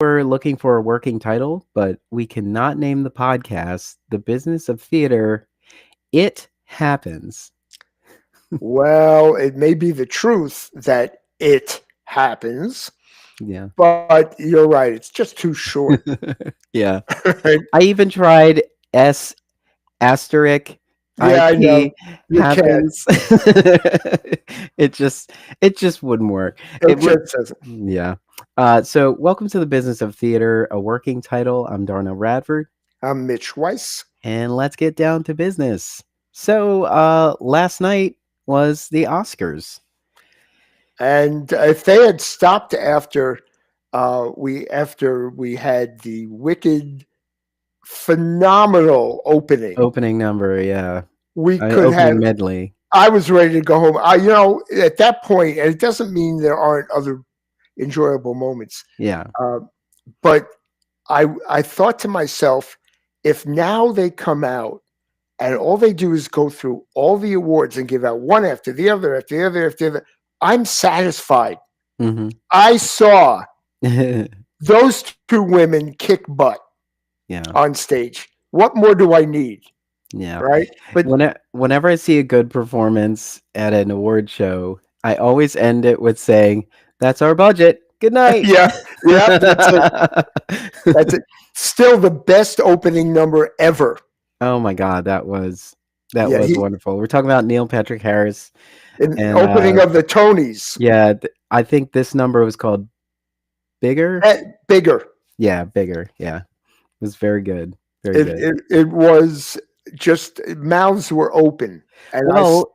We're looking for a working title, but we cannot name the podcast The Business of Theater. It happens. Well, it may be the truth that it happens, Yeah. but you're right. It's just too short. Yeah. Right? I even tried S asterisk Yeah, I know. IP You can't. happens. It just wouldn't work. It It would. just says, Yeah. So welcome to The Business of Theater, a working title. I'm Darnelle Radford, I'm Mitch Weiss. and let's get down to business. So last night was the Oscars. And if they had stopped after we had the wicked, phenomenal opening, Opening number, yeah. we could have. Opening medley. I was ready to go home. At that point, and it doesn't mean there aren't other enjoyable moments, Yeah. but I thought to myself, if now they come out and all they do is go through all the awards and give out one after the other, after the other, after the other, I'm satisfied. Hmm. I saw those two women kick butt Yeah. on stage. What more do I need? Yeah. Right? But Whenever I see a good performance at an award show, I always end it with saying, "That's our budget. Good night." yeah, that's it. That's it. Still the best opening number ever. Oh my god, that was Yeah, wonderful. We're talking about Neil Patrick Harris, in and opening of the Tonys. yeah, I think this number was called Bigger. Bigger. Yeah, Bigger. Yeah, it was very good. Very It, good. it was just mouths were open, and Well,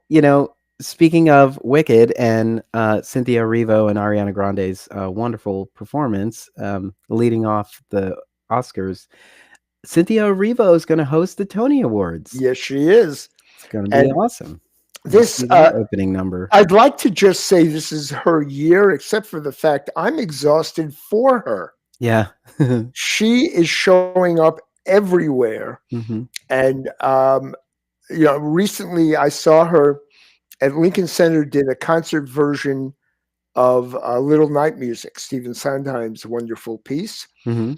speaking of Wicked and Cynthia Erivo and Ariana Grande's wonderful performance, leading off the Oscars, Cynthia Erivo is going to host the Tony Awards. yes, she is. It's going to be And awesome. this, See that opening number. I'd like to just say this is her year, except for the fact I'm exhausted for her. Yeah. She is showing up everywhere, Hmm. and recently I saw her at Lincoln Center did a concert version of Little Night Music, Stephen Sondheim's wonderful piece, Hmm.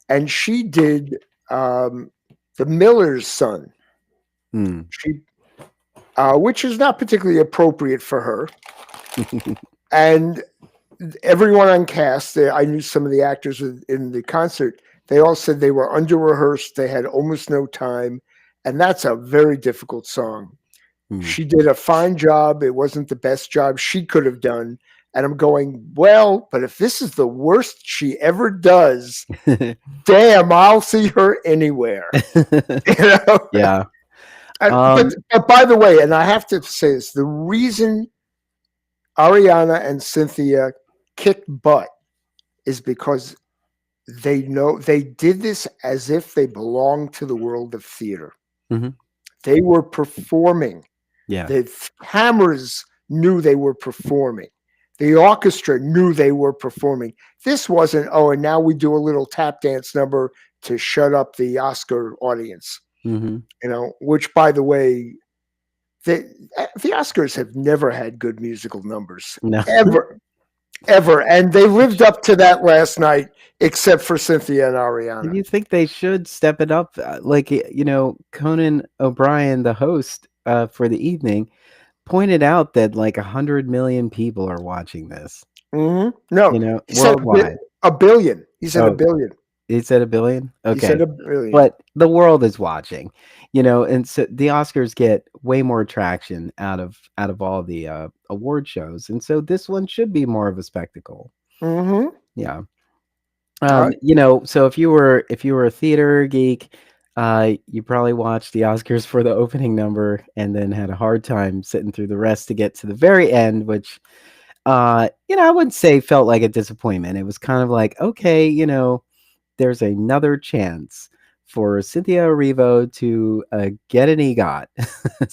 and she did The Miller's Son. Mm. She, which is not particularly appropriate for her, and everyone on cast, I knew some of the actors in the concert. They all said they were under rehearsed. They had almost no time, and that's a very difficult song. Mm. She did a fine job. It wasn't the best job she could have done. And I'm going, well, but if this is the worst she ever does, damn, I'll see her anywhere. Yeah. But by the way, and I have to say this, the reason Ariana and Cynthia kicked butt is because they know they did this as if they belonged to the world of theater. Mhm. They were performing. Yeah. The cameras knew they were performing. The orchestra knew they were performing. This wasn't, and now we do a little tap dance number to shut up the Oscar audience. Hmm. Which, by the way, the Oscars have never had good musical numbers. No. Ever. And they lived up to that last night, except for Cynthia and Ariana. You think they should step it up? Conan O'Brien, the host for the evening, pointed out that like 100 million people are watching this. Mm-hmm. No, he worldwide. said a billion. He said a billion. He said a billion? Okay. He said a billion. But the world is watching, and so the Oscars get way more traction out of all the award shows. And so this one should be more of a spectacle. Mm-hmm. Yeah. Right. So if you were a theater geek, you probably watched the Oscars for the opening number and then had a hard time sitting through the rest to get to the very end, which I wouldn't say felt like a disappointment. It was kind of like, okay, there's another chance for Cynthia Erivo to get an EGOT.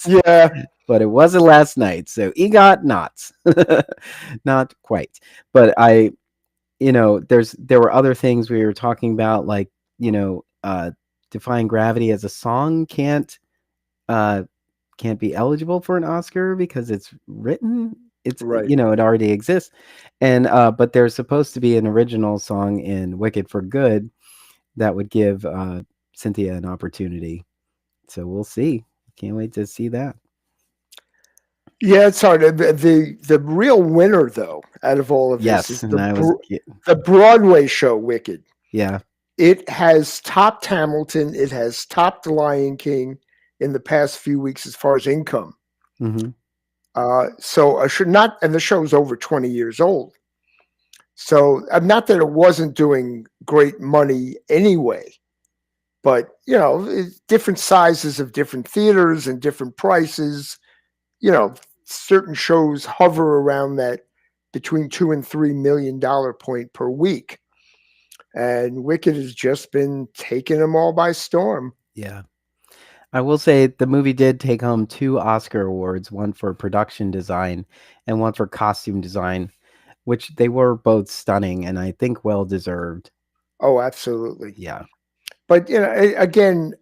Yeah. But it wasn't last night. So EGOT not. Not quite. But there were other things we were talking about, like, Defying Gravity as a song can't be eligible for an Oscar because it's written It's Right. it already exists, and but there's supposed to be an original song in Wicked for Good that would give Cynthia an opportunity. So we'll see. Can't wait to see that. Yeah, it's hard. The real winner, though, out of all of this Yes, is and I was the Broadway show Wicked. yeah. It has topped Hamilton. It has topped The Lion King in the past few weeks as far as income. Hmm. So I should not, and the show is over 20 years old. So not that it wasn't doing great money anyway, but different sizes of different theaters and different prices. You know, certain shows hover around that between $2 and $3 million point per week, and Wicked has just been taking them all by storm. Yeah. I will say the movie did take home 2 Oscar awards, one for production design and one for costume design, which they were both stunning and I think well deserved. Oh, absolutely. Yeah. But again,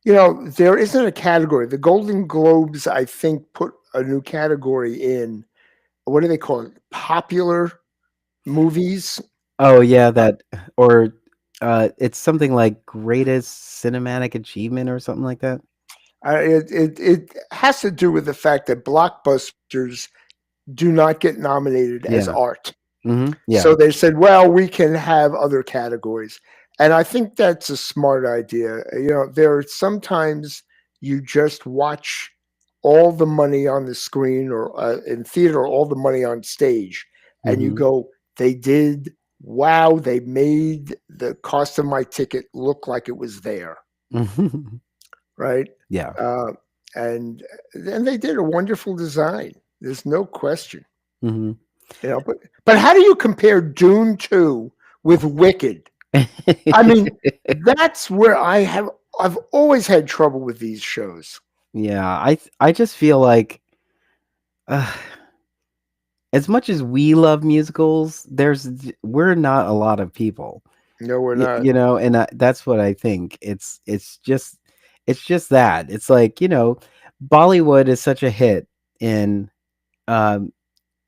there isn't a category. The Golden Globes, I think, put a new category in. What do they call it? Popular movies. Oh yeah, that or it's something like greatest cinematic achievement or something like that. It has to do with the fact that blockbusters do not get nominated as Yeah. art. Yeah. So they said, well, we can have other categories. And I think that's a smart idea. There are sometimes you just watch all the money on the screen or in theater, all the money on stage, and you Mhm. go, they did, wow, they made the cost of my ticket look like it was there, right? Yeah. Uh, and they did a wonderful design. There's no question. Mhm. But how do you compare Dune 2 with Wicked? I mean, that's where I've always had trouble with these shows. Yeah, I just feel like uh, as much as we love musicals, we're not a lot of people. No, we're not. And that's what I think. It's just that. It's like, Bollywood is such a hit in um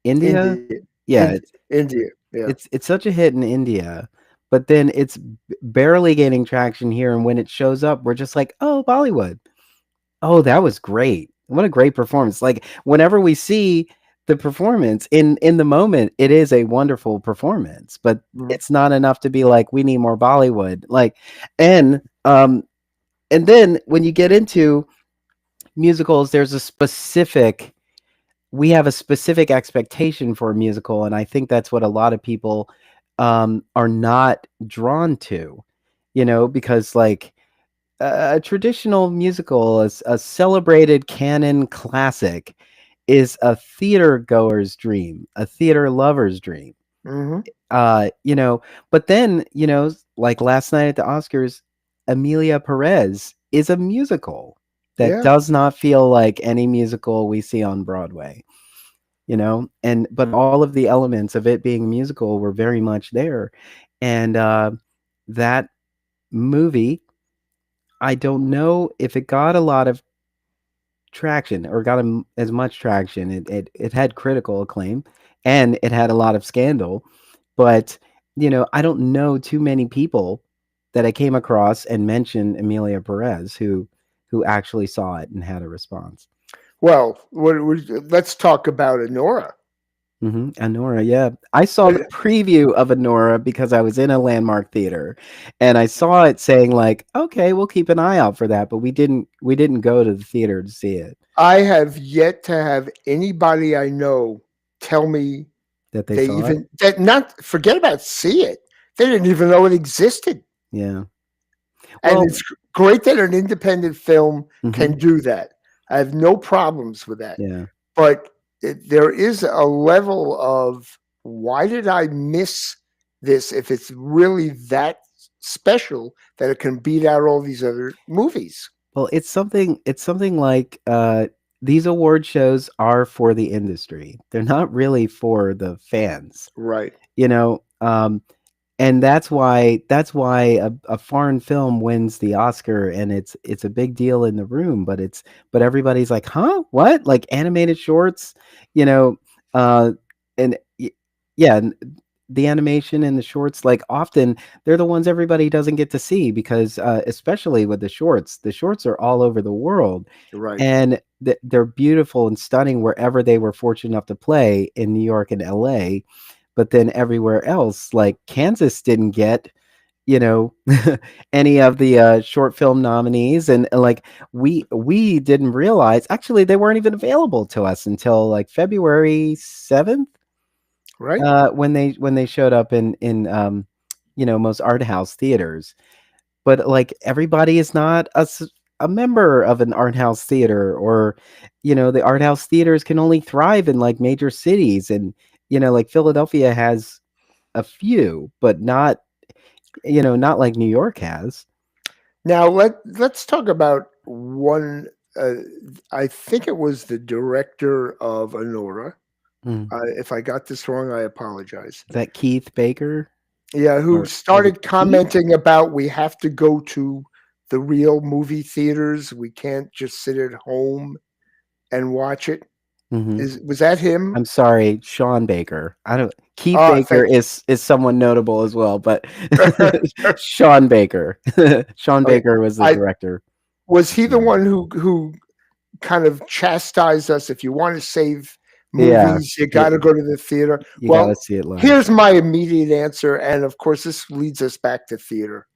India. India. Yeah, India. Yeah. it's such a hit in India, but then it's barely gaining traction here, and when it shows up, we're just like, "Oh, Bollywood. Oh, that was great. What a great performance." Like whenever we see the performance in the moment, it is a wonderful performance, but Mhm. it's not enough to be like we need more Bollywood. Like and and then when you get into musicals, there's a specific we have a specific expectation for a musical, and I think that's what a lot of people are not drawn to, because like a traditional musical, a celebrated canon classic, is a theater goer's dream, a theater lover's dream. Mhm. Uh, you know, but then, like last night at the Oscars, Amelia Perez is a musical that Yeah. does not feel like any musical we see on Broadway, and but all of the elements of it being a musical were very much there. And that movie, I don't know if it got a lot of traction or got as much traction. It had critical acclaim and it had a lot of scandal, but I don't know too many people that I came across and mentioned Amelia Perez who actually saw it and had a response. Well, let's talk about Honora. Anora, yeah. I saw the preview of Anora because I was in a Landmark theater, and I saw it saying like, "Okay, we'll keep an eye out for that," but we didn't go to the theater to see it. I have yet to have anybody I know tell me That they they saw it. even that not forget about see it. They didn't even know it existed. Yeah. And Well, it's great that an independent film can mhm, do that. I have no problems with that. yeah. But there is a level of why did I miss this if it's really that special that it can beat out all these other movies? Well, it's something like these award shows are for the industry. They're not really for the fans. Right. You know, um and that's why a foreign film wins the Oscar, and it's a big deal in the room, but everybody's like, huh, what, like animated shorts, you know, uh and yeah, and the animation and the shorts, like often they're the ones everybody doesn't get to see because especially with the shorts are all over the world, Right. and they're beautiful and stunning wherever they were fortunate enough to play in New York and LA, but then everywhere else, like Kansas didn't get, you know, any of the short film nominees, and like we didn't realize actually they weren't even available to us until like February 7th, Right. when they showed up in most art house theaters. But like everybody is not a member of an art house theater, or the art house theaters can only thrive in like major cities, and like Philadelphia has a few, but not like New York has. Now let's talk about one. Uh, I think it was the director of Honora. Mm. If I got this wrong, I apologize. Is that Keith Baker, Yeah, who or was it started Keith? commenting about we have to go to the real movie theaters. We can't just sit at home and watch it. Hmm. Is was that him? I'm sorry, Sean Baker. I don't. Keith Ah, Baker thank is someone notable as well, but you. Sean Baker. Sean Okay. Baker was the I director. was he the Yeah. one who kind of chastised us. If you want to save Yeah. movies, you got You, to go to the theater. you got to Well, see it live. here's my immediate answer, and of course, this leads us back to theater.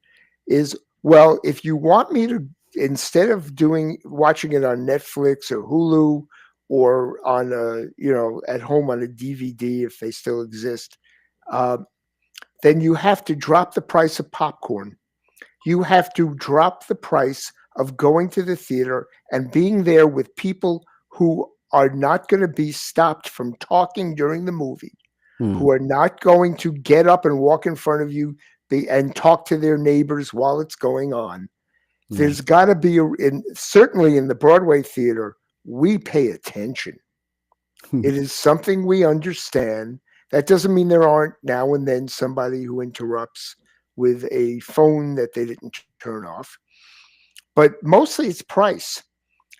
Is well, if you want me to, instead of doing watching it on Netflix or Hulu or on at home on a DVD if they still exist, uh, then you have to drop the price of popcorn. You have to drop the price of going to the theater and being there with people who are not going to be stopped from talking during the movie, Hmm. who are not going to get up and walk in front of you and talk to their neighbors while it's going on. Yeah. There's got to be certainly in the Broadway theater, we pay attention. It is something we understand. That doesn't mean there aren't now and then somebody who interrupts with a phone that they didn't turn off, but mostly it's price.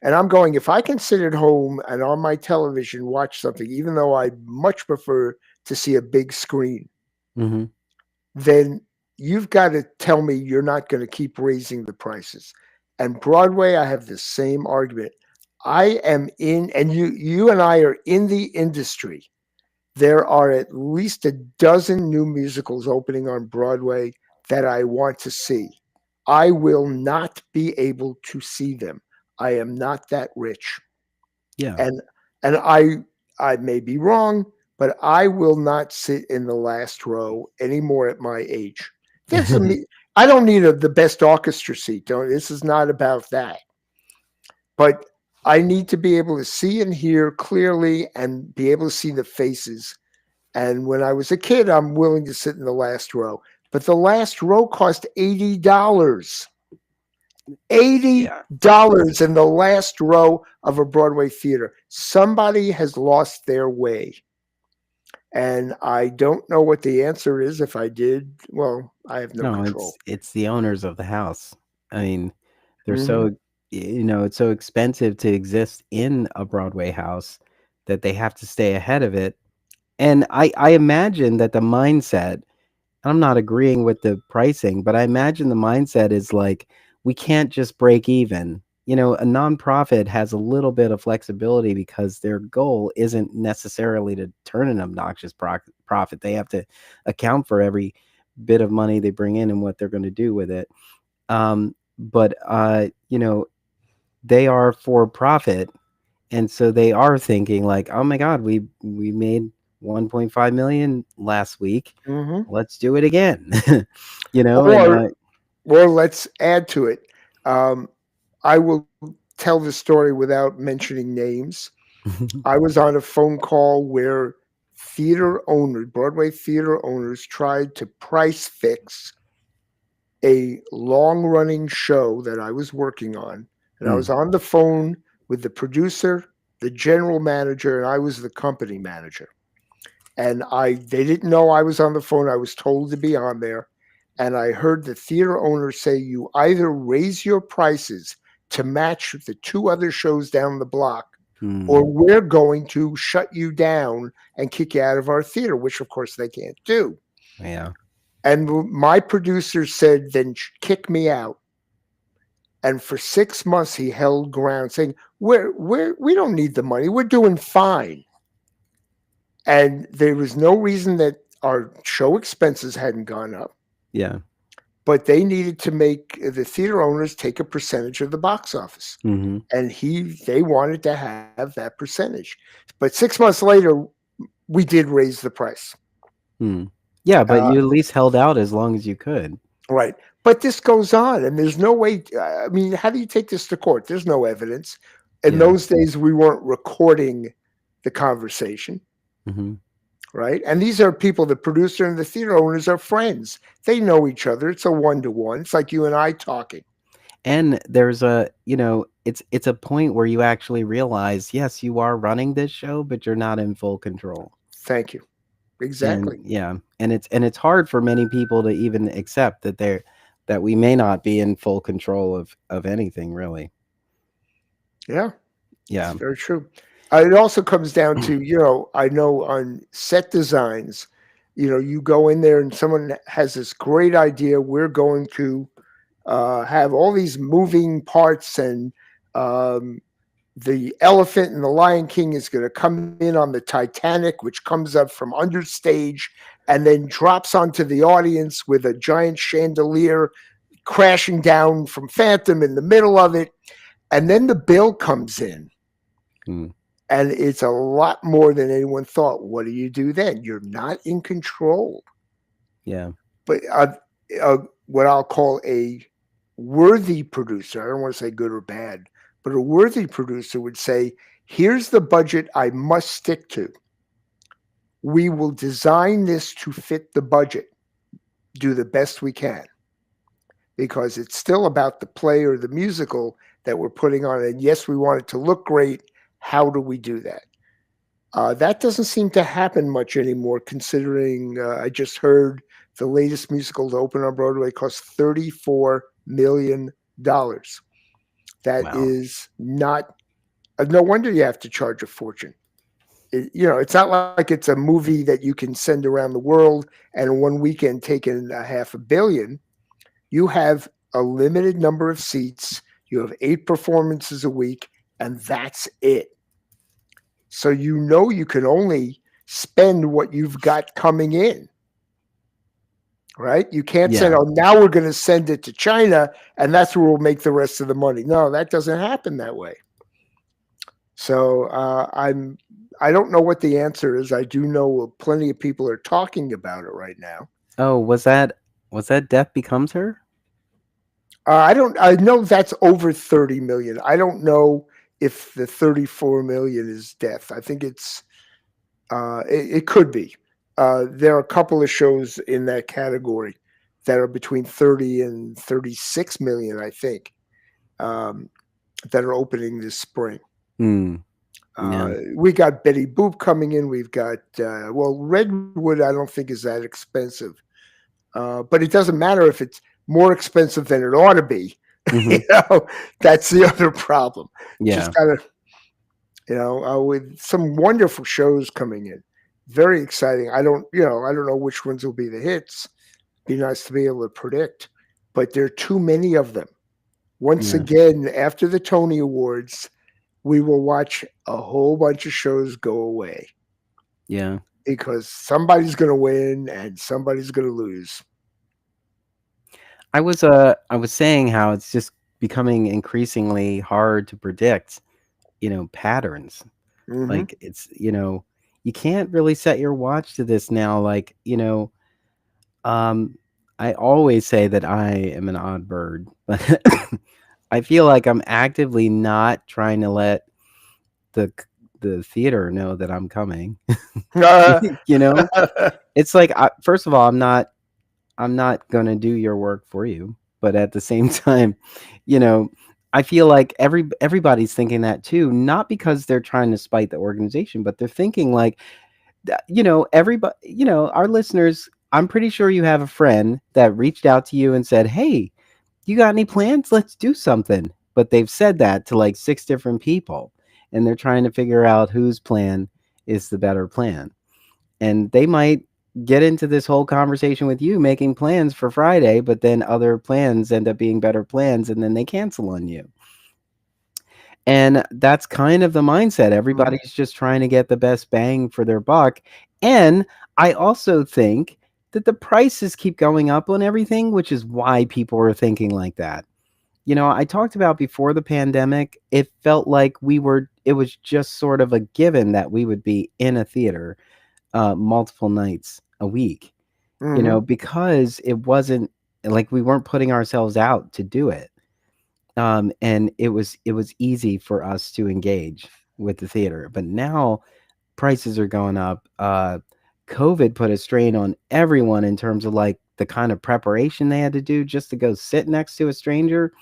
And I'm going, if I can sit at home and on my television watch something, even though I much prefer to see a big screen, Hmm. then you've got to tell me you're not going to keep raising the prices. And Broadway, I have the same argument. I am in, and you and I are in the industry. There are at least a dozen new musicals opening on Broadway that I want to see. I will not be able to see them. I am not that rich. Yeah. And and I may be wrong, but I will not sit in the last row anymore at my age. This is me. I don't need the best orchestra seat. This is not about that. But I need to be able to see and hear clearly and be able to see the faces. And when I was a kid, I'm willing to sit in the last row. But the last row cost $80. eighty Yeah. dollars in the last row of a Broadway theater. Somebody has lost their way. And I don't know what the answer is. If I did, well, I have no No, control. it's the owners of the house. I mean, they're Hmm. so it's so expensive to exist in a Broadway house that they have to stay ahead of it. And I imagine that the mindset, I'm not agreeing with the pricing, but I imagine the mindset is like, we can't just break even. A nonprofit has a little bit of flexibility because their goal isn't necessarily to turn an obnoxious profit. They have to account for every bit of money they bring in and what they're going to do with it. But they are for profit, and so they are thinking like, oh my God, we made 1.5 million last week. Hmm. Let's do it again. And Or, let's add to it. Um, I will tell the story without mentioning names. I was on a phone call where theater owners, Broadway theater owners, tried to price fix a long running show that I was working on. And I was Mm, on the phone with the producer, the general manager, and I was the company manager. and they didn't know I was on the phone. I was told to be on there, and I heard the theater owner say, "You either raise your prices to match the two other shows down the block, or Hmm. we're going to shut you down and kick you out of our theater," which of course they can't do. Yeah. And my producer said, "Then kick me out." And for 6 months, he held ground, saying, we don't need the money. We're doing fine." And there was no reason that our show expenses hadn't gone up, Yeah. but they needed to make the theater owners take a percentage of the box office. Hmm. And they wanted to have that percentage. But 6 months later, we did raise the price. Hmm. Yeah, but Uh, you at least held out as long as you could. right. But this goes on, and there's no way. I mean, how do you take this to court? There's no evidence. In Yeah. those days, we weren't recording the conversation, Hmm. right? And these are people, the producer and the theater owners are friends. They know each other. It's a one-to-one. It's like you and I talking. And there's it's a point where you actually realize, yes, you are running this show, but you're not in full control. Thank you. And Exactly. yeah, and it's hard for many people to even accept that we may not be in full control of anything really. Yeah, it's Yeah. very true. It also comes down to, I know on set designs, you go in there and someone has this great idea. We're going to have all these moving parts, and um, the elephant and the Lion King is going to come in on the Titanic, which comes up from understage and then drops onto the audience with a giant chandelier crashing down from Phantom in the middle of it. And then the bill comes in, Mm, and it's a lot more than anyone thought. What do you do then? You're not in control. yeah. But what I'll call a worthy producer, I don't want to say good or bad, but a worthy producer would say, here's the budget I must stick to. We will design this to fit the budget, do the best we can, because it's still about the play or the musical that we're putting on. And yes, we want it to look great. How do we do that? That doesn't seem to happen much anymore, considering I just heard the latest musical to open on Broadway cost $34 million. That Wow. is not, no wonder you have to charge a fortune. It's not like it's a movie that you can send around the world and in one weekend take in a half a billion. You have a limited number of seats, you have 8 performances a week, and that's it. So you can only spend what you've got coming in, right? You can't say, Yeah. "Oh, now we're going to send it to China, and that's where we'll make the rest of the money." No, that doesn't happen that way. So I don't know what the answer is. I do know plenty of people are talking about it right now. Oh, was that Death Becomes Her? I don't. I know that's over 30 million. I don't know if the 34 million is death. I think it could be. There are a couple of shows in that category that are between 30 and 36 million, I think, um, that are opening this spring. Hmm. Yeah. We got Betty Boop coming in. We've got, Redwood, I don't think is that expensive. But it doesn't matter if it's more expensive than it ought to be. you Hmm. know, that's the other problem. Just Yeah. got to, with some wonderful shows coming in. Very exciting. I don't know which ones will be the hits. Be nice to be able to predict, but there are too many of them. Once Yeah. again, after the Tony Awards, we will watch a whole bunch of shows go away Yeah. because somebody's going to win and somebody's going to lose. I was saying how it's just becoming increasingly hard to predict, patterns. Hmm. Like you can't really set your watch to this now. Like, I always say that I am an odd bird, but I feel like I'm actively not trying to let the the theater know that I'm coming. Uh, you know, it's like first of all, I'm not gonna do your work for you, but at the same time, you know, I feel like everybody's thinking that too, not because they're trying to spite the organization, but they're thinking like everybody, our listeners, I'm pretty sure you have a friend that reached out to you and said, "Hey, you got any plans? Let's do something." But they've said that to like six different people, and they're trying to figure out whose plan is the better plan. And they might get into this whole conversation with you making plans for Friday, but then other plans end up being better plans and then they cancel on you. And that's kind of the mindset. Mhm. Everybody's just trying to get the best bang for their buck. And I also think that the prices keep going up on everything, which is why people are thinking like that. I talked about before the pandemic, it felt like it was just sort of a given that we would be in a theater multiple nights a week, Mhm. because it wasn't like we weren't putting ourselves out to do it. And it was easy for us to engage with the theater. But now prices are going up. COVID put a strain on everyone in terms of like the kind of preparation they had to do just to go sit next to a stranger.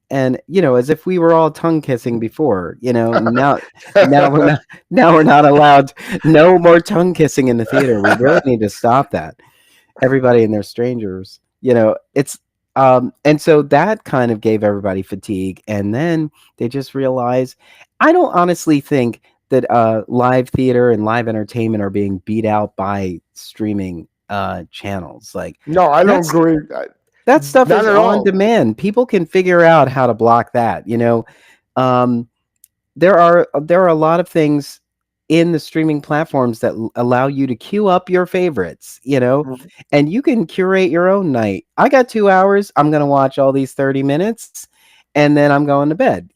And as if we were all tongue kissing before, now we're not now we're not allowed, no more tongue kissing in the theater. We really need to stop that. Everybody and their strangers. It's and so that kind of gave everybody fatigue, and then they just realize, I don't honestly think that live theater and live entertainment are being beat out by streaming channels. Like No, I don't that's agree. that stuff Not is at on all. demand. People can figure out how to block that. Um, there are a lot of things in the streaming platforms that allow you to queue up your favorites, Mhm. and you can curate your own night. I got 2 hours. I'm gonna watch all these 30 minutes, and then I'm going to bed.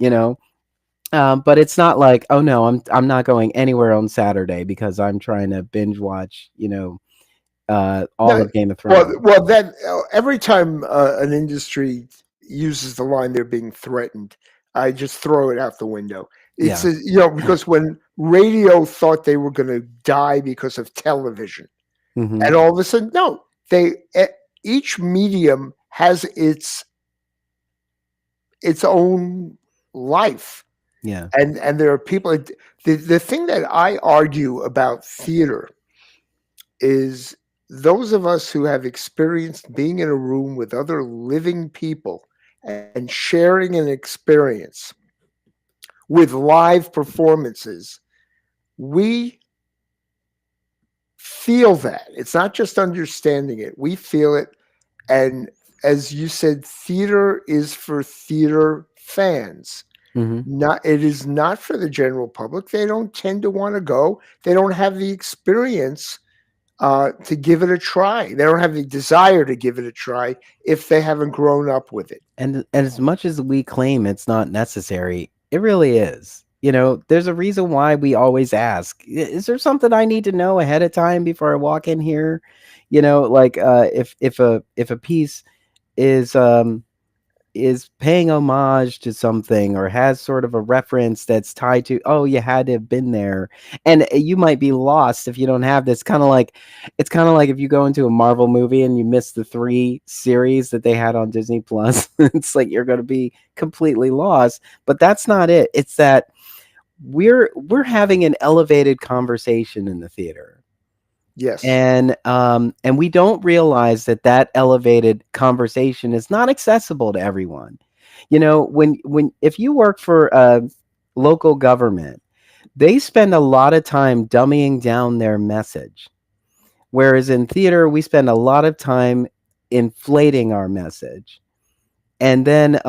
But it's not like, oh no, I'm not going anywhere on Saturday because I'm trying to binge watch, all No, of Game of well, Thrones. then every time an industry uses the line "they're being threatened," I just throw it out the window. It's Yeah. because when radio thought they were going to die because of television, Hmm. and all of a sudden, no, each medium has its own life, Yeah. and there are people. The thing that I argue about theater is those of us who have experienced being in a room with other living people and sharing an experience with live performances, we feel that. It's not just understanding it, we feel it. And as you said, theater is for theater fans. Hmm. Not it is not for the general public. They don't tend to want to go. They don't have the experience to give it a try. They don't have the desire to give it a try if they haven't grown up with it. And as much as we claim it's not necessary, it really is. There's a reason why we always ask, Is there something I need to know ahead of time before I walk in here?" Like if a piece is is paying homage to something or has sort of a reference that's tied to, oh, you had to have been there, and you might be lost if you don't have this. It's kind of like if you go into a Marvel movie and you miss the 3 series that they had on Disney Plus. It's like you're going to be completely lost. But that's not it. It's that we're having an elevated conversation in the theater, Yes. and we don't realize that that elevated conversation is not accessible to everyone. When if you work for a local government, they spend a lot of time dumbing down their message, whereas in theater we spend a lot of time inflating our message, and then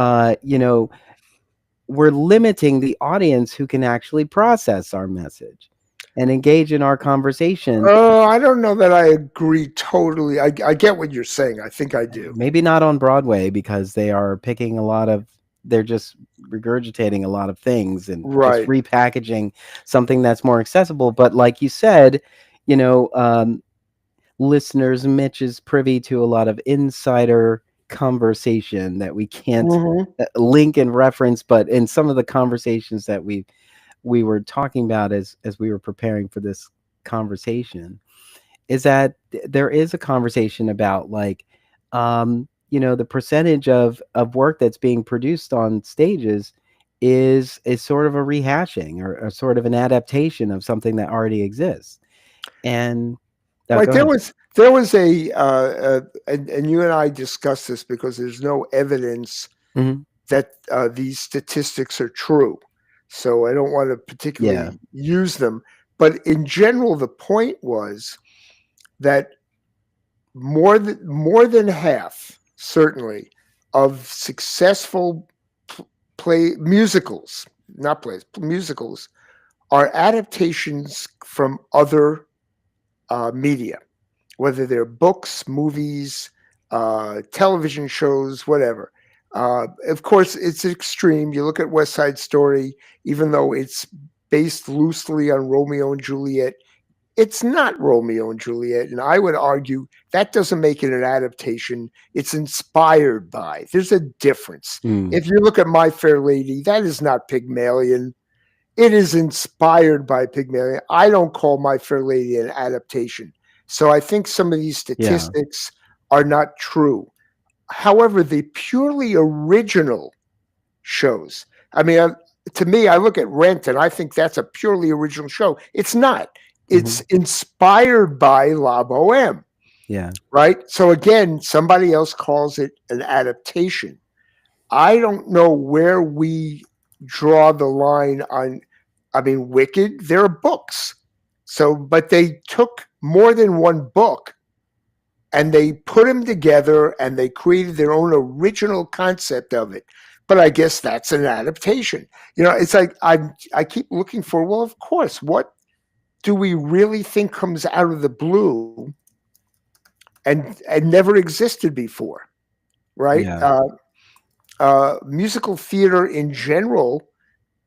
we're limiting the audience who can actually process our message and engage in our conversation. I don't know that I agree totally. I get what you're saying. I think I do. Maybe not on Broadway because they are picking a lot of, they're just regurgitating a lot of things and just Right. repackaging something that's more accessible. But like you said, you know, um, listeners, Mitch is privy to a lot of insider conversation that we can't Hmm. link and reference. But in some of the conversations that we were talking about as we were preparing for this conversation, is that there is a conversation about like the percentage of work that's being produced on stages is sort of a rehashing or sort of an adaptation of something that already exists. And oh, Right. go ahead. There was and you and I discussed this because there's no evidence Hmm. that these statistics are true. So I don't want to Yeah. particularly use them. But in general, the point was that more than half, certainly, of successful play musicals, not plays, musicals, are adaptations from other media, whether they're books, movies, television shows, whatever. Of course, it's extreme. You look at West Side Story, even though it's based loosely on Romeo and Juliet, it's not Romeo and Juliet. And I would argue that doesn't make it an adaptation. It's inspired by. There's a difference. Mm, If you look at My Fair Lady, that is not Pygmalion. It is inspired by Pygmalion. I don't call My Fair Lady an adaptation. So I think some of these yeah. statistics are not true. However, the purely original shows, I mean, to me, I look at Rent and I think that's a purely original show. It's not. It's Hmm. inspired by La Boheme, Yeah. right? So again, somebody else calls it an adaptation. I don't know where we draw the line on. I mean, Wicked, there are books. So, but they took more than one book and they put them together and they created their own original concept of it. But I guess that's an adaptation. It's like I keep looking for, well, of course, what do we really think comes out of the blue and never existed before, right? Yeah. Musical theater in general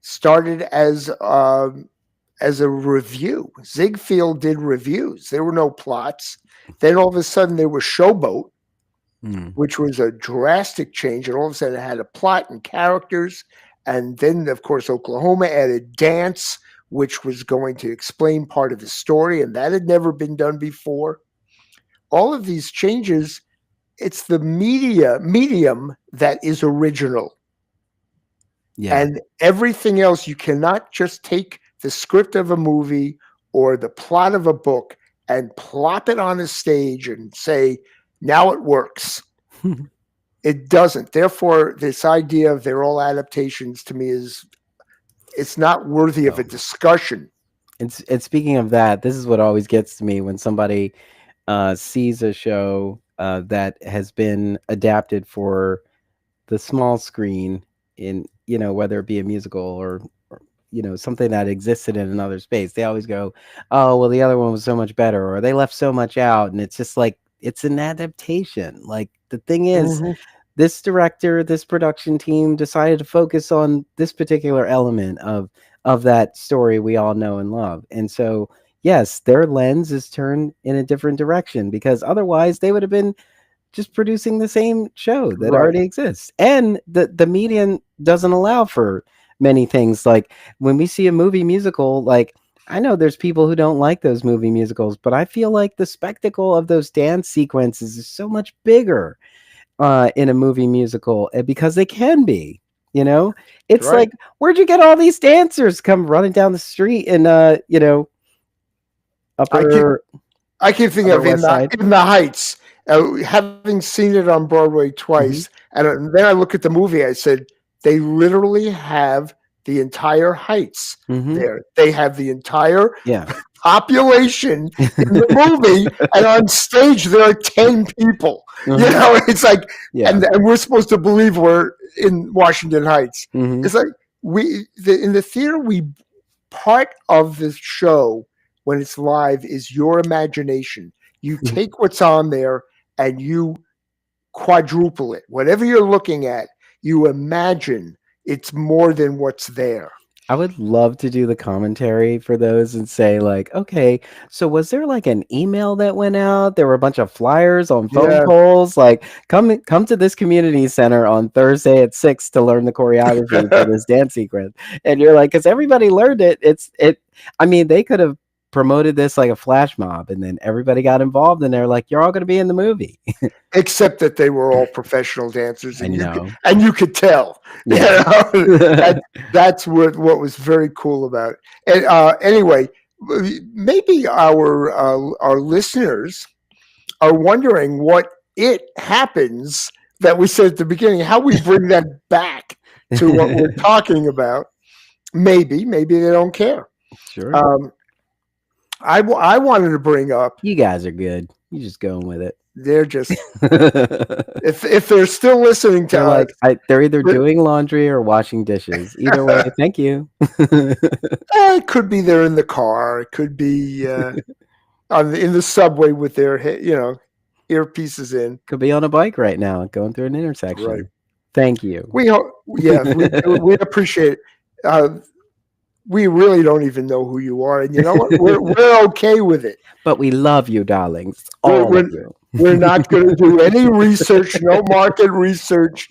started as a review. Ziegfeld did reviews. There were no plots. Then all of a sudden there was Showboat, Mm, which was a drastic change, and all of a sudden it had a plot and characters. And then, of course, Oklahoma added dance, which was going to explain part of the story, and that had never been done before. All of these changes, it's the medium that is original. yeah. And everything else, you cannot just take the script of a movie or the plot of a book and plop it on a stage and say, now it works. It doesn't. Therefore, this idea of they're all adaptations to me it's not worthy of a No. discussion. And speaking of that, this is what always gets to me when somebody sees a show that has been adapted for the small screen in, whether it be a musical or something that existed in another space. They always go, oh well, the other one was so much better, or they left so much out. And it's just like, it's an adaptation. Like, the thing is, Mhm. this director, this production team decided to focus on this particular element of that story we all know and love. And so, yes, their lens is turned in a different direction, because otherwise they would have been just producing the same show that Right. already exists. And the medium doesn't allow for many things. Like, when we see a movie musical, like, I know there's people who don't like those movie musicals, but I feel like the spectacle of those dance sequences is so much bigger in a movie musical, because they can be. That's It's right. like, where'd you get all these dancers come running down the street in I keep upper I keep thinking upper of west side? In the Heights, having seen it on Broadway Hmm. twice, and then I look at the movie. I said they literally have the entire Heights Hmm. there. They have the entire Yeah. population in the movie, and on stage there are 10 people. Hmm. It's like, Yeah. and we're supposed to believe we're in Washington Heights. Hmm. It's like in the theater, we part of the show when it's live is your imagination. You take what's on there and you quadruple it. Whatever you're looking at, you imagine it's more than what's there. I would love to do the commentary for those and say, like, okay, so was there like an email that went out? There were a bunch of flyers on phone Yeah. poles, like, come to this community center on Thursday at 6 to learn the choreography for this dance sequence. And you're like, because everybody learned it. I mean, they could have promoted this like a flash mob, and then everybody got involved, and they're like, you're all going to be in the movie. Except that they were all professional dancers, I and know. you could tell. Yeah. That that's what was very cool about it. And anyway, maybe our listeners are wondering what it happens that we said at the beginning, how we bring that back to what we're talking about. Maybe they don't care. Sure. Um, I wanted to bring up. You guys are good. You just going with it. They're just, if they're still listening to They're us, like, they're either doing laundry or washing dishes. Either way, thank you. it could be they're in the car. It could be in the subway with their earpieces in. Could be on a bike right now, going through an Right. intersection. Thank you. Yes, we appreciate it. We really don't even know who you are, and you know what? We're okay with it. But we love you, darlings. We're All of we're, you. we're not going to do any research, no market research.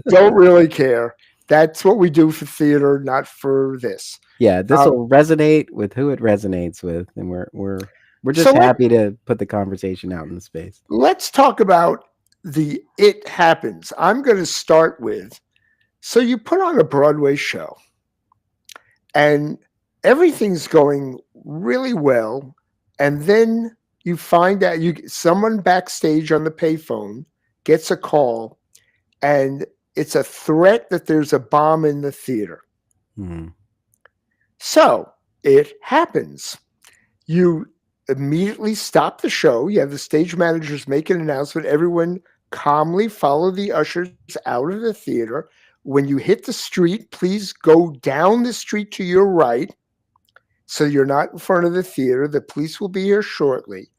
Don't really care. That's what we do for theater, not for this. Yeah, this Um, will resonate with who it resonates with, and we're so just happy to put the conversation out in the space. let's talk about the It Happens. I'm going to start with, so you put on a Broadway show and everything's going really well, and then you find out someone backstage on the payphone gets a call, and it's a threat that there's a bomb in the theater. Hmm. So it happens. You immediately stop the show. You have the stage managers make an announcement. Everyone calmly follow the ushers out of the theater. When you hit the street, please go down the street to your right so you're not in front of the theater. The police will be here shortly.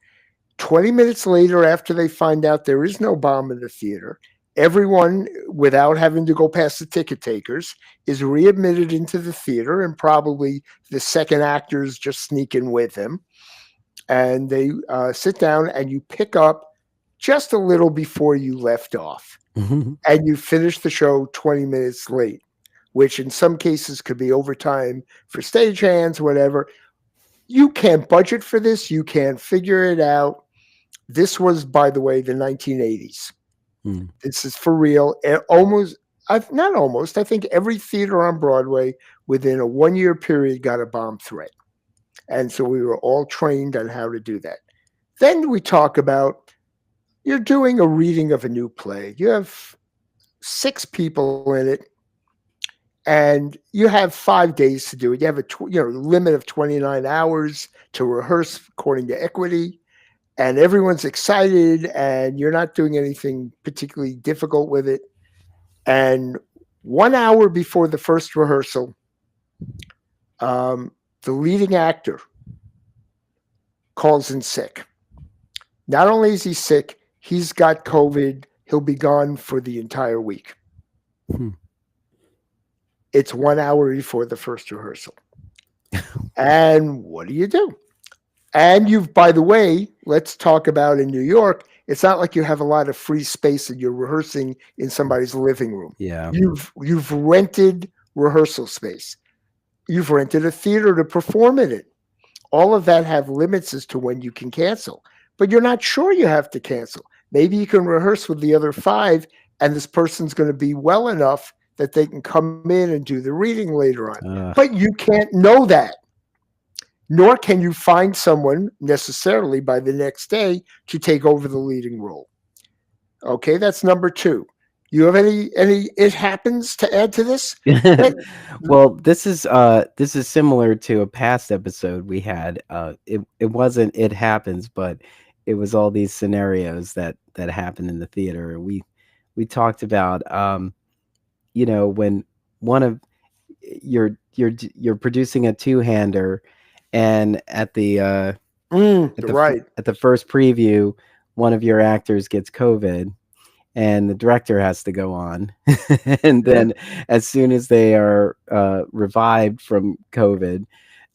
20 minutes later, after they find out there is no bomb in the theater, everyone, without having to go past the ticket takers, is readmitted into the theater, and probably the second actors just sneak in with him. And they sit down, and you pick up just a little before you left off. And you finish the show 20 minutes late, which in some cases could be overtime for stagehands, whatever. You can't budget for this. You can't figure it out. This was, by the way, the 1980s. This is for real. Not almost. I think every theater on Broadway within a 1-year period got a bomb threat. And so we were all trained on how to do that. Then we talk about, you're doing a reading of a new play. You have 6 people in it, and you have 5 days to do it. You have a limit of 29 hours to rehearse according to equity, and everyone's excited, and you're not doing anything particularly difficult with it. And 1 hour before the first rehearsal, the leading actor calls in sick. Not only is he sick, he's got COVID. He'll be gone for the entire week. It's 1 hour before the first rehearsal. And what do you do? And by the way, let's talk about in New York, it's not like you have a lot of free space and you're rehearsing in somebody's living room. Yeah. You've rented rehearsal space. You've rented a theater to perform in it. All of that have limits as to when you can cancel, but you're not sure you have to cancel. Maybe you can rehearse with the other 5, and this person's going to be well enough that they can come in and do the reading later on. But you can't know that, nor can you find someone necessarily by the next day to take over the leading role. Okay, that's number 2. You have any it happens to add to this? Well, this is similar to a past episode we had. It wasn't It Happens, but it was all these scenarios that happened in the theater. We talked about when one of you're producing a two-hander, and at the at the first preview, one of your actors gets COVID, and the director has to go on. And then as soon as they are revived from COVID,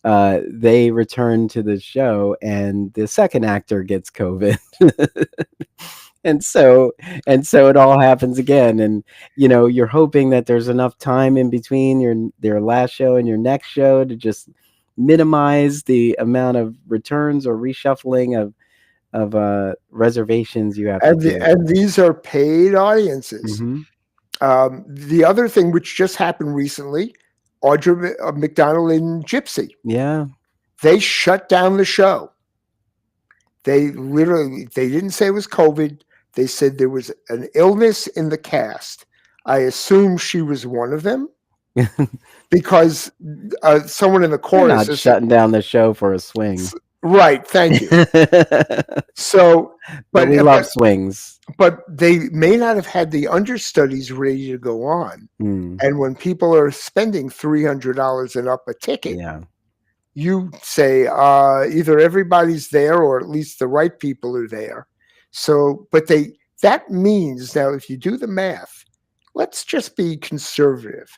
they return to the show, and the second actor gets COVID. and so it all happens again, and you're hoping that there's enough time in between their last show and your next show to just minimize the amount of returns or reshuffling of reservations you have to do. And these are paid audiences. The other thing which just happened recently, Audra McDonald in Gypsy. Yeah. They shut down the show. They didn't say it was COVID. They said there was an illness in the cast. I assume she was one of them because someone in the They're chorus not is shutting down the show for a swing. right. Thank you. But So, but we love swings. but they may not have had the understudies ready to go on. Mm, And when people are spending $300 and up a ticket, yeah. you say either everybody's there or at least the right people are there. So, but that means now if you do the math, let's just be conservative.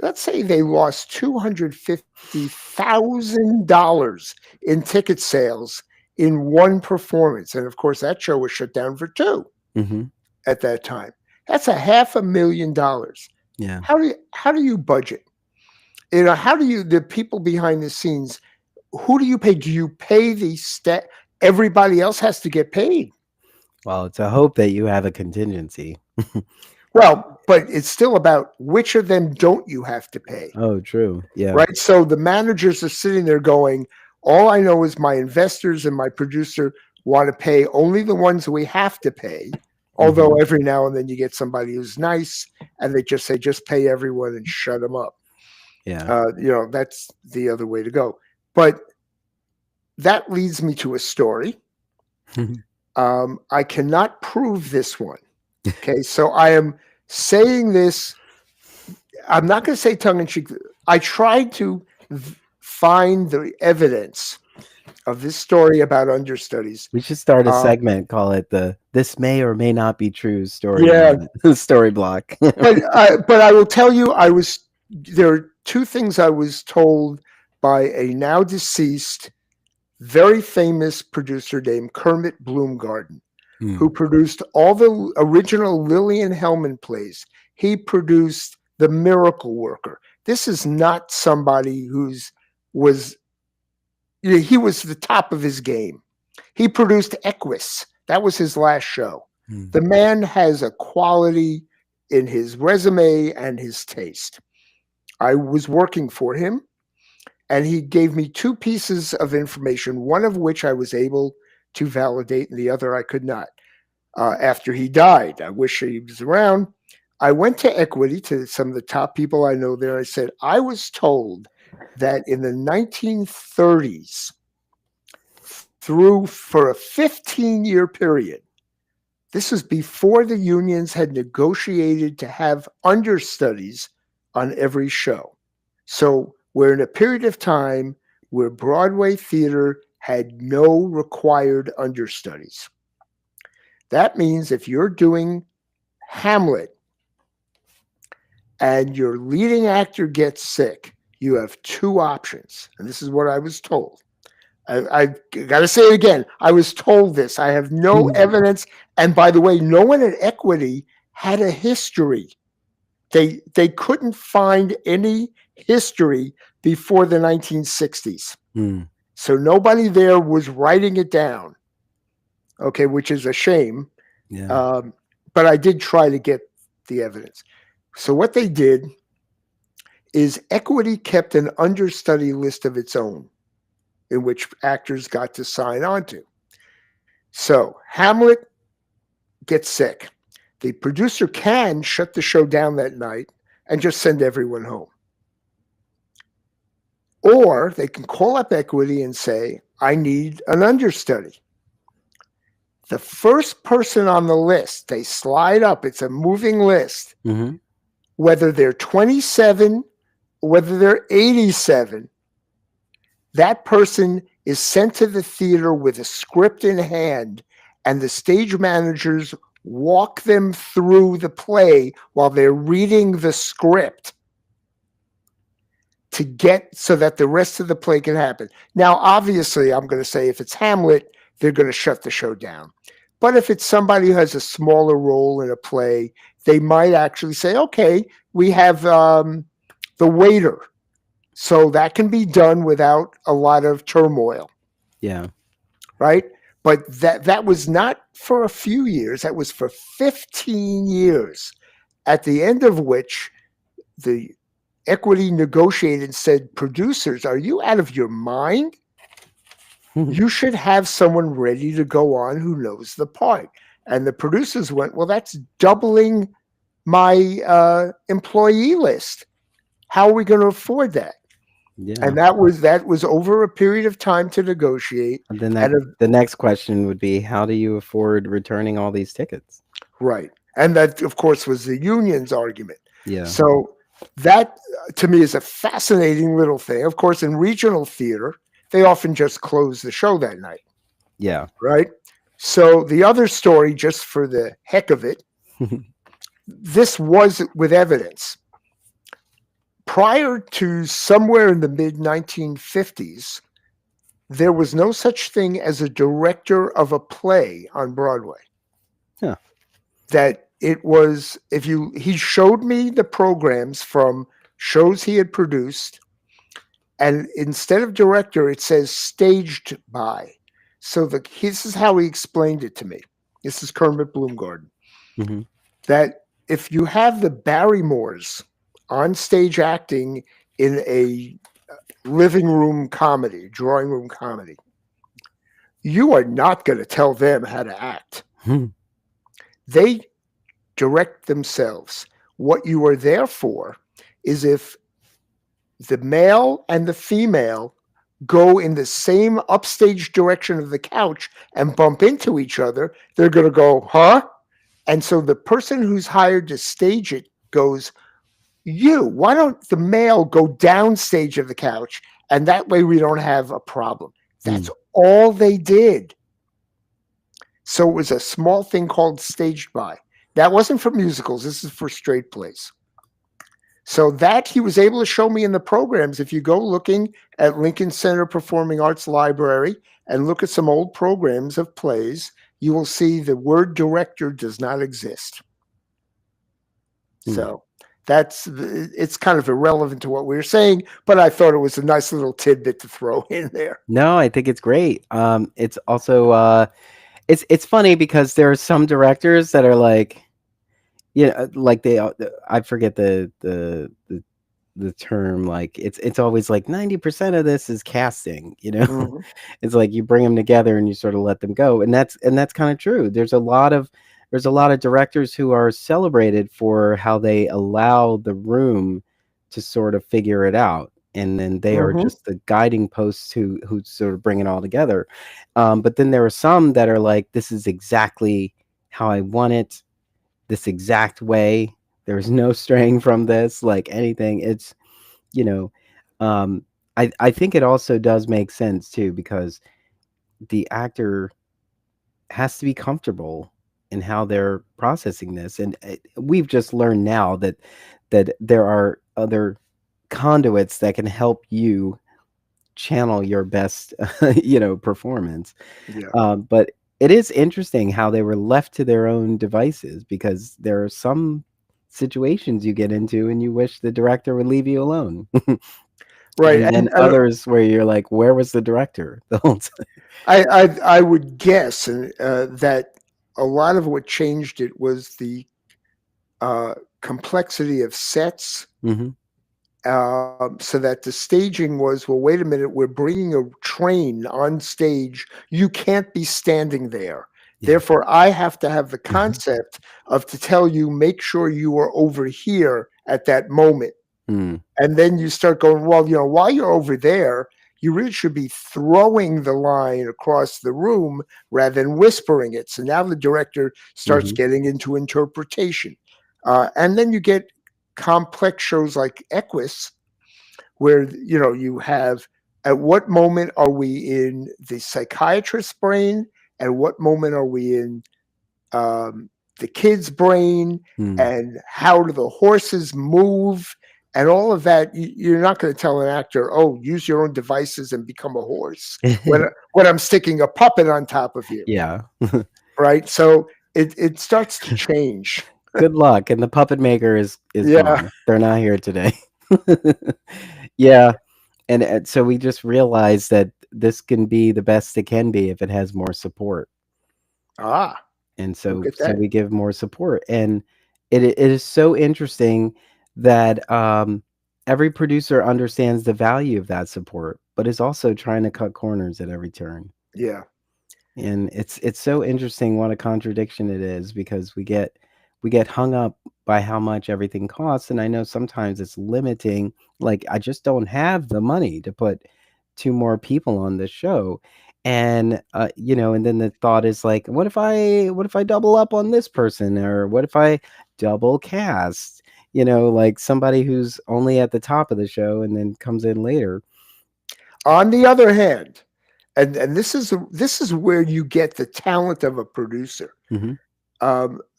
Let's say they lost $250,000 in ticket sales in one performance, and of course that show was shut down for two Mm-hmm. at that time. That's $500,000. Yeah. How do you budget? How do you, the people behind the scenes, who do you pay? Do you pay everybody else has to get paid? Well, it's a hope that you have a contingency. Well, but it's still about which of them don't you have to pay, Oh, true. Yeah. right? So the managers are sitting there going, all I know is my investors and my producer want to pay only the ones we have to pay. Although every now and then you get somebody who's nice and they just say, just pay everyone and shut them up. Yeah. That's the other way to go. But that leads me to a story. I cannot prove this one. Okay, so I am saying this. I'm not going to say tongue in cheek. I tried to find the evidence of this story about understudies. We should start a segment, call it the "This may or may not be true" story. Yeah, story block. but I will tell you, there are two things I was told by a now deceased, very famous producer named Kermit Bloomgarden, who produced all the original Lillian Hellman plays. He produced The Miracle Worker. This is not somebody he was the top of his game. He produced Equus. That was his last show. The man has a quality in his resume and his taste. I was working for him, and he gave me two pieces of information, one of which I was able to validate, and the other I could not. After he died, I wish he was around. I went to Equity, to some of the top people I know there. I said, I was told that in the 1930s, for a 15-year period, this was before the unions had negotiated to have understudies on every show. So we're in a period of time where Broadway theater had no required understudies. That means if you're doing Hamlet and your leading actor gets sick, you have two options. And this is what I was told. I got to say it again. I was told this. I have no evidence. And by the way, no one at Equity had a history. They couldn't find any history before the 1960s. So nobody there was writing it down. Okay, which is a shame. Yeah. But I did try to get the evidence. So what they did is Equity kept an understudy list of its own in which actors got to sign on to. So Hamlet gets sick. The producer can shut the show down that night and just send everyone home. Or they can call up Equity and say, I need an understudy. The first person on the list, they slide up. It's a moving list. Whether they're 27, whether they're 87, that person is sent to the theater with a script in hand, and the stage managers walk them through the play while they're reading the script to get so that the rest of the play can happen. Now, obviously, I'm going to say if it's Hamlet, they're going to shut the show down. But if it's somebody who has a smaller role in a play, they might actually say, okay, we have the waiter. So that can be done without a lot of turmoil. Yeah. Right? But that was not for a few years. That was for 15 years, at the end of which the Equity negotiated and said, producers, are you out of your mind? You should have someone ready to go on who knows the part. And the producers went, well, that's doubling my employee list. How are we going to afford that? Yeah. And that was over a period of time to negotiate. And then And the next question would be, how do you afford returning all these tickets? right. And that, of course, was the union's argument. Yeah. So that, to me, is a fascinating little thing. Of course, in regional theater, they often just close the show that night, Yeah. right? So the other story, just for the heck of it, this was with evidence. Prior to somewhere in the mid 1950s, there was no such thing as a director of a play on Broadway. Huh. That it was, he showed me the programs from shows he had produced, and instead of director, it says staged by. So this is how he explained it to me. This is Kermit Bloomgarden. Hmm. That if you have the Barrymores on stage acting in a living room comedy, drawing room comedy, you are not going to tell them how to act. They direct themselves. What you are there for is if the male and the female go in the same upstage direction of the couch and bump into each other, they're going to go, huh? And so the person who's hired to stage it goes, why don't the male go downstage of the couch? And that way we don't have a problem. That's all they did. So it was a small thing called staged by. That wasn't for musicals. This is for straight plays. So that he was able to show me in the programs. If you go looking at Lincoln Center Performing Arts Library and look at some old programs of plays, you will see the word director does not exist. So it's kind of irrelevant to what we were saying, but I thought it was a nice little tidbit to throw in there. No, I think it's great. It's also it's funny because there are some directors that are like, like I forget the term, like it's always like 90% of this is casting. Mhm. It's like you bring them together and you sort of let them go, and that's kind of true. There's a lot of directors who are celebrated for how they allow the room to sort of figure it out, and then they are Mhm. just the guiding posts who sort of bring it all together. But then there are some that are like, this is exactly how I want it, this exact way. There's no straying from this, like anything. It's, you know, um, I think it also does make sense too, because the actor has to be comfortable in how they're processing this, and we've just learned now that there are other conduits that can help you channel your best, performance. Yeah. But it is interesting how they were left to their own devices, because there are some situations you get into and you wish the director would leave you alone. Right. And then And others where you're like, where was the director the whole time? I would guess that a lot of what changed it was the complexity of sets. Hmm. So that the staging was, well, wait a minute, we're bringing a train on stage. You can't be standing there. Yeah. Therefore, I have to have the concept of to tell you, make sure you are over here at that moment. Mm. And then you start going, well, while you're over there, you really should be throwing the line across the room rather than whispering it. So now the director starts Hmm. getting into interpretation. And then you get complex shows like Equus, where you have, at what moment are we in the psychiatrist's brain, and what moment are we in the kid's brain, Mm. and how do the horses move, and all of that. You're not going to tell an actor, oh, use your own devices and become a horse, when I'm sticking a puppet on top of you, Yeah. right? So it starts to change. Good luck. And the puppet maker is Yeah. gone. They're not here today. Yeah. And so we just realized that this can be the best it can be if it has more support. Ah, And look so at so that. we give more support. And it is so interesting that every producer understands the value of that support, but is also trying to cut corners at every turn. Yeah. And it's so interesting what a contradiction it is, because we get hung up by how much everything costs, and I know sometimes it's limiting. Like, I just don't have the money to put two more people on this show. And and then the thought is like, what if I double up on this person, or what if I double cast, like somebody who's only at the top of the show and then comes in later. On the other hand, and this is where you get the talent of a producer. Hmm.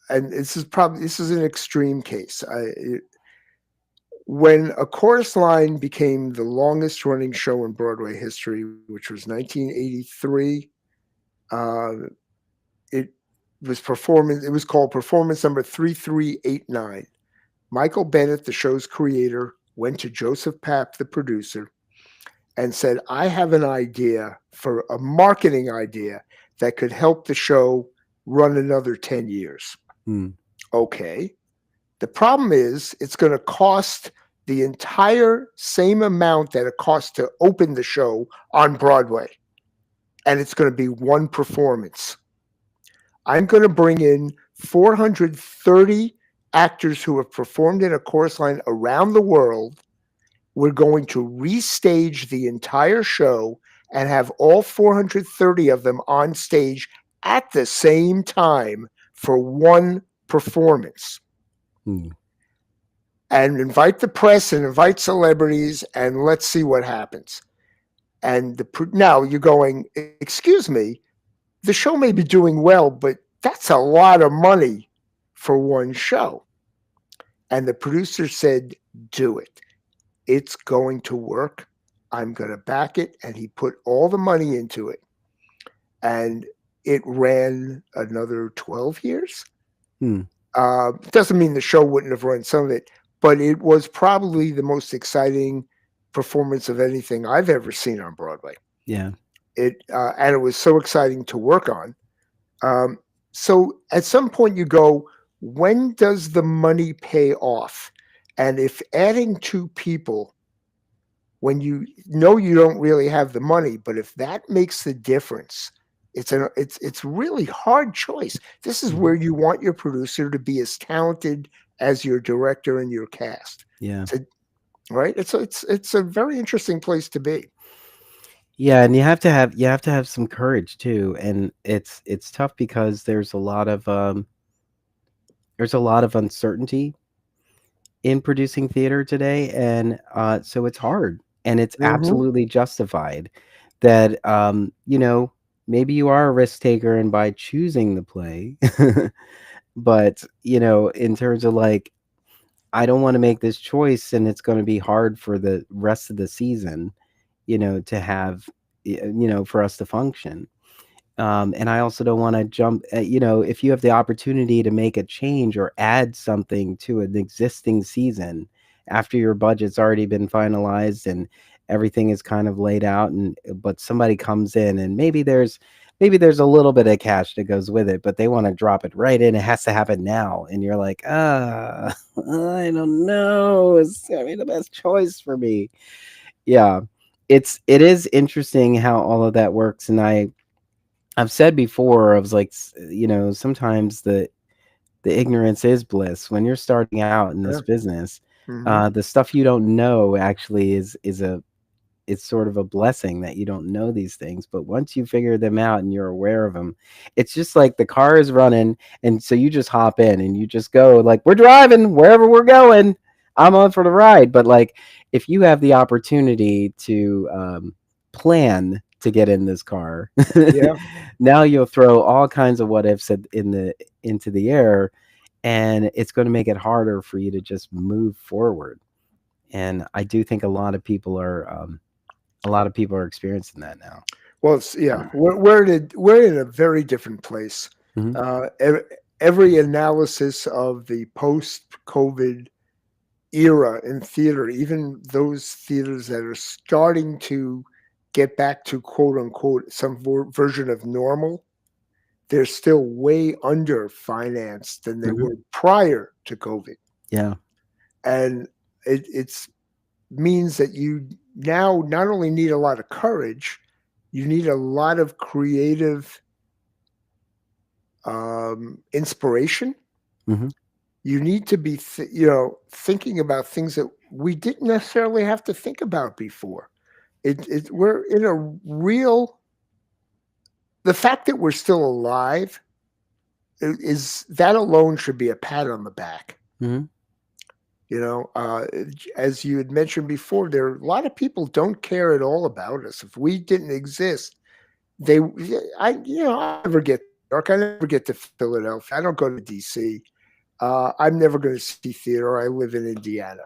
And this is an extreme case. When A Chorus Line became the longest running show in Broadway history, which was 1983, uh, it it was called performance number 3389. Michael Bennett, the show's creator, went to Joseph Papp, the producer, and said, I have an idea for a marketing idea that could help the show run another 10 years. Mm. Okay. The problem is it's going to cost the entire same amount that it costs to open the show on Broadway. And it's going to be one performance. I'm going to bring in 430 actors who have performed in A Chorus Line around the world. We're going to restage the entire show and have all 430 of them on stage at the same time for one performance. Mm. And invite the press and invite celebrities, and let's see what happens. And now you're going, excuse me, the show may be doing well, but that's a lot of money for one show. And the producer said, do it. It's going to work. I'm going to back it. And he put all the money into it. And it ran another 12 years. Mm. Doesn't mean the show wouldn't have run some of it, but it was probably the most exciting performance of anything I've ever seen on Broadway. Yeah. And it was so exciting to work on. So at some point you go, when does the money pay off? And if adding two people, when you know you don't really have the money, but if that makes the difference, it's really hard choice. This is where you want your producer to be as talented as your director and your cast. Yeah. Right? It's a very interesting place to be. Yeah, and you have to have some courage too, and it's tough because there's a lot of uncertainty in producing theater today, and so it's hard, and it's Hmm. absolutely justified that maybe you are a risk taker, and by choosing the play, but in terms of like, I don't want to make this choice, and it's going to be hard for the rest of the season, to have, for us to function. And I also don't want to jump, if you have the opportunity to make a change or add something to an existing season after your budget's already been finalized and everything is kind of laid out, and but somebody comes in and maybe there's a little bit of cash that goes with it, but they want to drop it right in. It has to happen now. And you're like, I don't know. It's gonna be the best choice for me. Yeah. It is interesting how all of that works. And I've said before, I was like, sometimes the ignorance is bliss when you're starting out in this Yeah. business. Hmm. The stuff you don't know actually it's sort of a blessing that you don't know these things. But once you figure them out and you're aware of them, it's just like the car is running, and so you just hop in and you just go, like, we're driving wherever we're going. I'm on for the ride. But like, if you have the opportunity to plan to get in this car, Yeah. now you'll throw all kinds of what ifs into the air, and it's going to make it harder for you to just move forward. And I do think a lot of people are experiencing that now. Well, yeah, we're in a very different place. Hmm. Every analysis of the post-COVID era in theater, even those theaters that are starting to get back to quote unquote some version of normal, they're still way under financed than they Hmm. were prior to COVID. Yeah. And it's means that you now not only need a lot of courage, you need a lot of creative inspiration. Hmm. You need to be, thinking about things that we didn't necessarily have to think about before. We're in a real. The fact that we're still alive is that alone should be a pat on the back. Hmm. You know, as you had mentioned before, there are a lot of people don't care at all about us. If we didn't exist, they, I never get to New York. I never get to Philadelphia. I don't go to DC. I'm never going to see theater. I live in Indiana.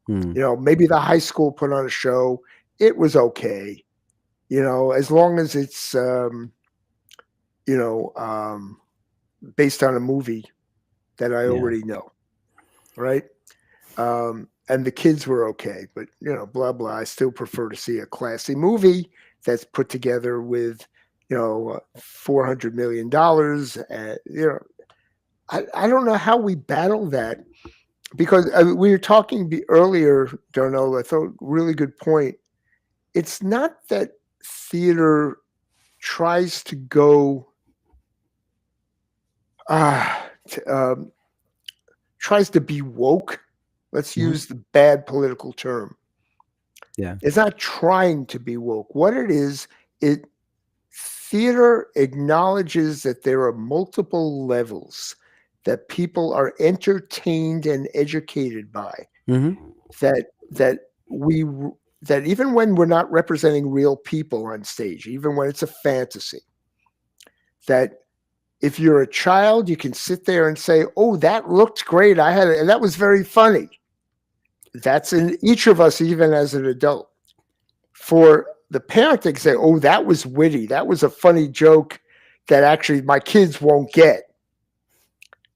Hmm. Maybe the high school put on a show. It was okay. As long as it's, you know, um, based on a movie that I Yeah. already know, right? And the kids were okay, but blah blah. I still prefer to see a classy movie that's put together with, $400 million. I don't know how we battle that because we were talking earlier, Darnell. I thought really good point. It's not that theater tries to go uh, t- um, tries to be woke. Let's Hmm. use the bad political term. Yeah. It's not trying to be woke. What it is, it theater acknowledges that there are multiple levels that people are entertained and educated by. Hmm. That we that even when we're not representing real people on stage, even when it's a fantasy, that if you're a child, you can sit there and say, "Oh, that looked great. And that was very funny." That's in each of us, even as an adult. For the parent to say, "Oh, that was witty. That was a funny joke that actually my kids won't get."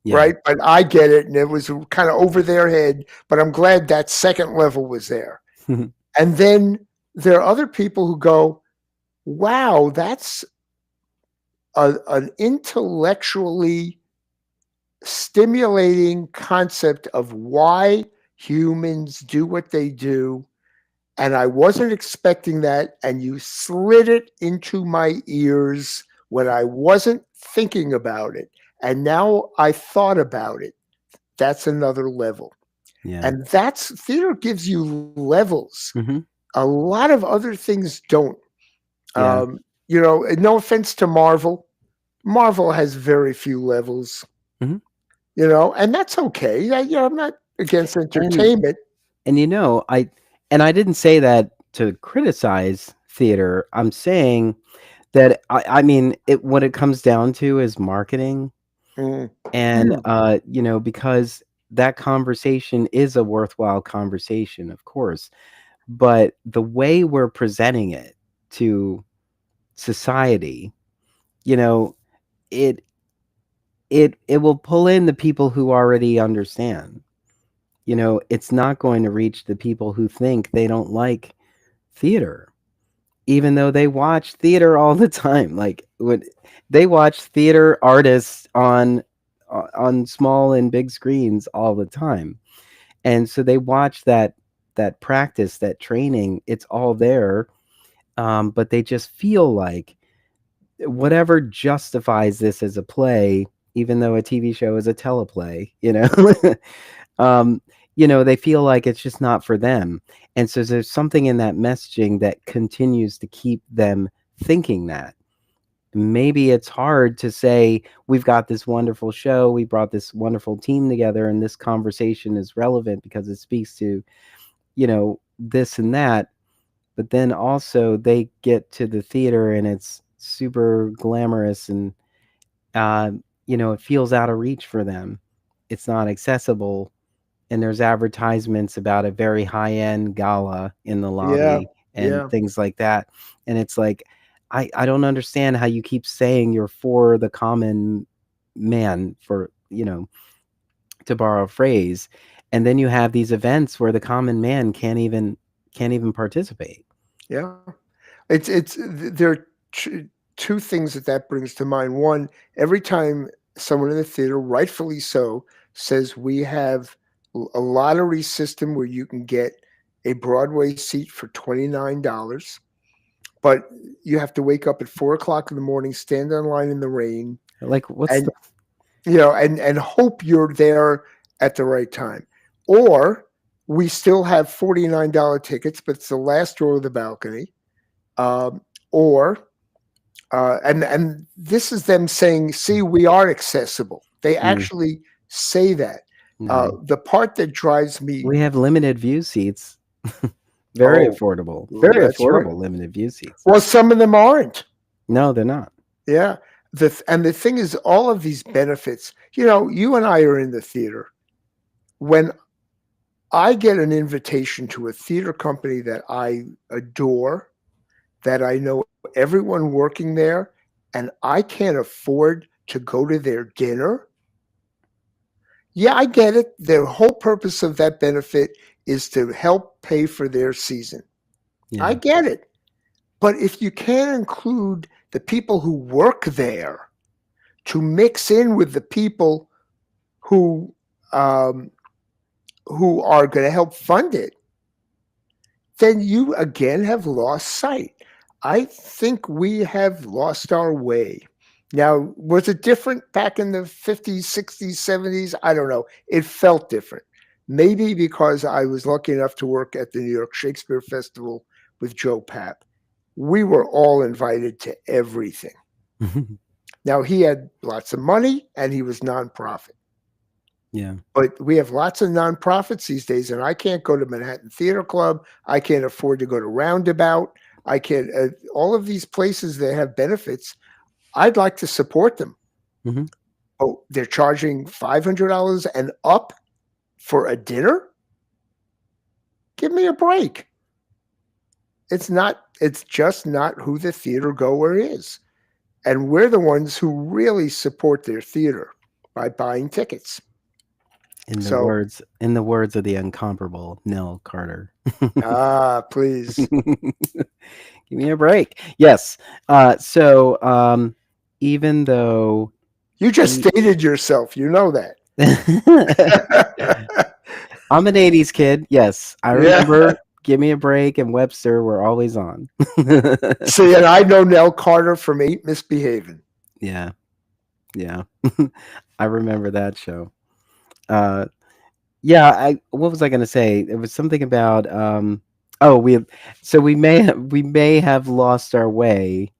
Yeah. Right. But I get it. And it was kind of over their head. But I'm glad that second level was there. And then there are other people who go, wow, that's an intellectually stimulating concept of why humans do what they do. And I wasn't expecting that. And you slid it into my ears when I wasn't thinking about it. And now I thought about it. That's another level. Yeah. And that's theater gives you levels. Hmm. A lot of other things don't. Yeah. No offense to Marvel. Marvel has very few levels, Hmm. and that's okay. I'm not against And entertainment. I didn't say that to criticize theater. I'm saying that I mean it. What it comes down to is marketing, Mm. and Mm. because that conversation is a worthwhile conversation, of course, but the way we're presenting it to society, you know, it it will pull in the people who already understand. It's not going to reach the people who think they don't like theater, even though they watch theater all the time. Like when they watch theater artists on small and big screens all the time, and so they watch that practice, that training. It's all there, but they just feel like whatever justifies this as a play, even though a TV show is a teleplay, um, they feel like it's just not for them. And so there's something in that messaging that continues to keep them thinking that. Maybe it's hard to say, we've got this wonderful show, we brought this wonderful team together, and this conversation is relevant because it speaks to, this and that. But then also they get to the theater and it's super glamorous and, uh, it feels out of reach for them. It's not accessible, and there's advertisements about a very high end gala in the Yeah. lobby and Yeah. things like that. And it's like, I don't understand how you keep saying you're for the common man, for, to borrow a phrase. And then you have these events where the common man can't even participate. Yeah. There are two things that brings to mind. One, every time someone in the theater, rightfully so, says we have a lottery system where you can get a Broadway seat for $29, but you have to wake up at 4 o'clock in the morning, stand in line in the rain, Like, what's and the and hope you're there at the right time. Or we still have $49 tickets, but it's the last row of the balcony. Um, or and this is them saying, "See, we are accessible." They Mm, actually say that. no. The part that drives me, We have limited view seats. Very oh, affordable. well, Very that's right. affordable limited view seats. Well, some of them aren't. No, they're not. Yeah. And the thing is, all of these benefits. You and I are in the theater. When I get an invitation to a theater company that I adore, that I know everyone working there, and I can't afford to go to their dinner. Yeah, I get it. The whole purpose of that benefit is to help pay for their season. I Yeah. get it. But if you can't include the people who work there to mix in with the people who um, who are going to help fund it, then you again have lost sight. I think we have lost our way. Now, was it different back in the 50s, 60s, 70s? I don't know. It felt different. Maybe because I was lucky enough to work at the New York Shakespeare Festival with Joe Papp. We were all invited to everything. Now, he had lots of money and he was nonprofit. Yeah. But we have lots of nonprofits these days, and I can't go to Manhattan Theater Club. I can't afford to go to Roundabout. I can't. All of these places that have benefits, I'd like to support them. Hmm. Oh, they're charging $500 and up for a dinner? Give me a break. It's not. It's just not who the theater goer is, and we're the ones who really support their theater by buying tickets. So, In the words of the incomparable Nell Carter. please. Give me a break. Yes. So even though You just he stated yourself. You know that. I'm an 80s kid. Yes. I Yeah. remember Give Me a Break and Webster were always on. See, and I know Nell Carter from Ain't Misbehaving. Yeah. Yeah. I remember that show. Uh yeah, I what was I going to say? It was something about oh, we may have lost our way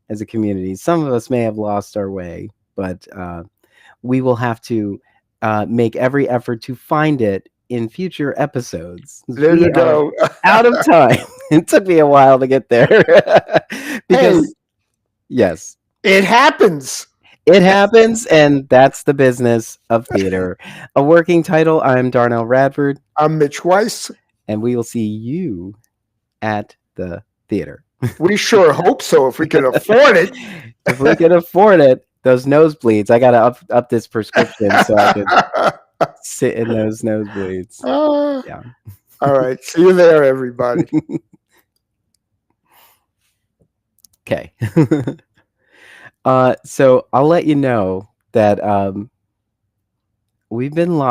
as a community. Some of us may have lost our way, but we will have to make every effort to find it in future episodes. There We you are go. out of time. It took me a while to get there Hey, because, yes, it happens. it happens, and that's the business of theater. A working title. I'm Darnelle Radford, I'm Mitch Weiss. and we will see you at the theater. We sure hope so if we can afford it. If we can afford it, those nosebleeds. I gotta up this prescription so I can sit in those nosebleeds. Ah, Yeah. all right. See you there, everybody. Okay. So I'll let you know that we've been live.